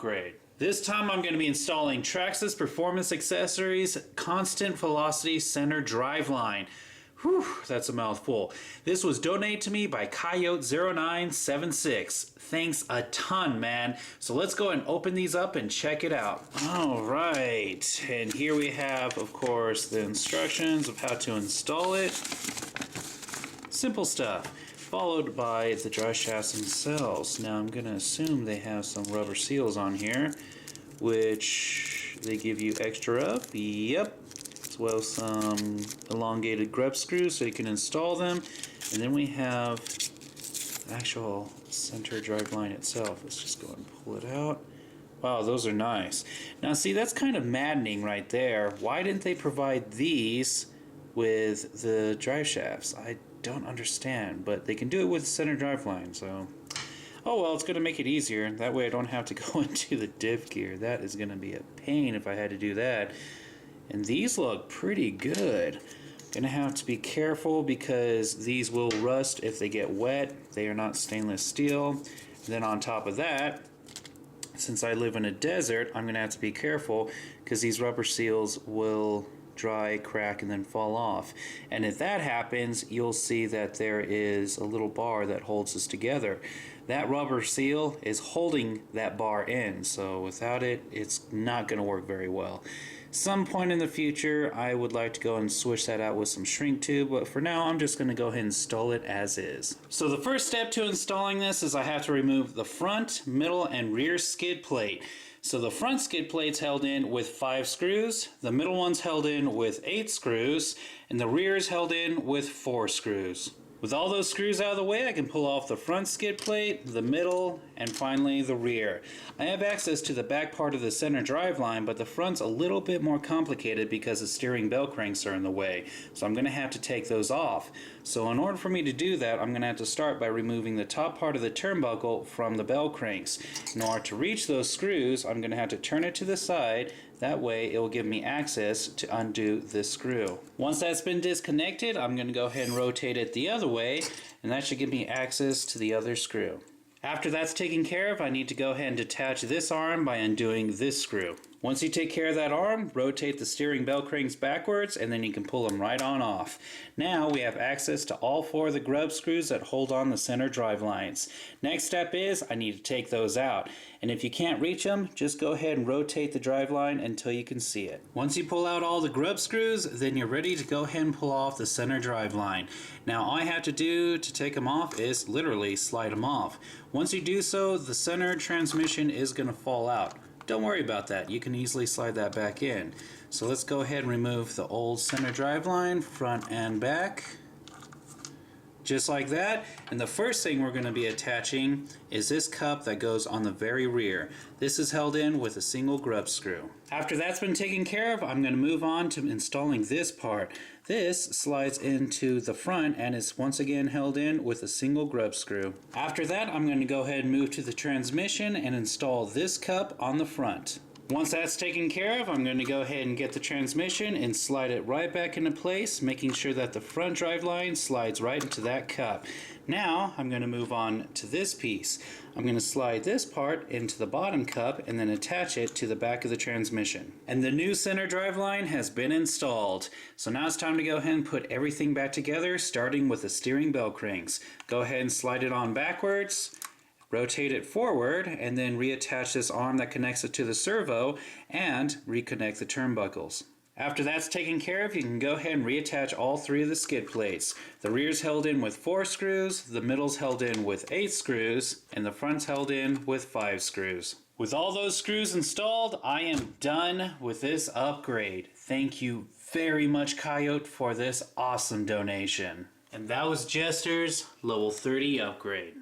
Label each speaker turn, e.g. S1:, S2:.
S1: upgrade. This time I'm going to be installing Traxxas Performance Accessories Constant Velocity Center Driveline. Whew, that's a mouthful. This was donated to me by Coyote0976. Thanks a ton, man. So let's go and open these up and check it out. All right, and here we have, of course, the instructions of how to install it. Simple stuff, followed by the drive shafts themselves. Now I'm going to assume they have some rubber seals on here, which they give you extra of. Yep. As well as some elongated grub screws so you can install them. And then we have the actual center drive line itself. Let's just go and pull it out. Wow, those are nice. Now see, that's kind of maddening right there. Why didn't they provide these with the drive shafts? I don't understand, but they can do it with the center drive line, so oh well, it's going to make it easier. That way I don't have to go into the diff gear. That is going to be a pain if I had to do that. And these look pretty good. Gonna have to be careful because these will rust if they get wet. They are not stainless steel. And then on top of that, since I live in a desert, I'm gonna have to be careful because these rubber seals will dry, crack, and then fall off. And if that happens, you'll see that there is a little bar that holds this together. That rubber seal is holding that bar in, so without it, it's not gonna work very well. Some point in the future I would like to go and switch that out with some shrink tube, but for now I'm just going to go ahead and install it as is. So the first step to installing this is I have to remove the front, middle, and rear skid plate. So the front skid plate's held in with 5 screws, the middle one's held in with 8 screws, and the rear is held in with 4 screws. With all those screws out of the way, I can pull off the front skid plate, the middle, and finally the rear. I have access to the back part of the center drive line, but the front's a little bit more complicated because the steering bell cranks are in the way, so I'm going to have to take those off. So in order for me to do that, I'm going to have to start by removing the top part of the turnbuckle from the bell cranks. In order to reach those screws, I'm going to have to turn it to the side. That way it will give me access to undo this screw. Once that's been disconnected, I'm going to go ahead and rotate it the other way, and that should give me access to the other screw. After that's taken care of, I need to go ahead and detach this arm by undoing this screw. Once you take care of that arm, rotate the steering bell cranks backwards and then you can pull them right on off. Now we have access to all 4 of the grub screws that hold on the center drive lines. Next step is I need to take those out. And if you can't reach them, just go ahead and rotate the drive line until you can see it. Once you pull out all the grub screws, then you're ready to go ahead and pull off the center drive line. Now all I have to do to take them off is literally slide them off. Once you do so, the center transmission is going to fall out. Don't worry about that, you can easily slide that back in. So let's go ahead and remove the old center drive line, front and back. Just like that. And the first thing we're going to be attaching is this cup that goes on the very rear. This is held in with a single grub screw. After that's been taken care of, I'm going to move on to installing this part. This slides into the front and is once again held in with a single grub screw. After that, I'm going to go ahead and move to the transmission and install this cup on the front. Once that's taken care of, I'm going to go ahead and get the transmission and slide it right back into place, making sure that the front drive line slides right into that cup. Now I'm going to move on to this piece. I'm going to slide this part into the bottom cup and then attach it to the back of the transmission. And the new center drive line has been installed. So now it's time to go ahead and put everything back together, starting with the steering bell cranks. Go ahead and slide it on backwards. Rotate it forward and then reattach this arm that connects it to the servo and reconnect the turnbuckles. After that's taken care of, you can go ahead and reattach all 3 of the skid plates. The rear's held in with 4 screws, the middle's held in with 8 screws, and the front's held in with 5 screws. With all those screws installed, I am done with this upgrade. Thank you very much, Coyote, for this awesome donation. And that was Jester's level 30 upgrade.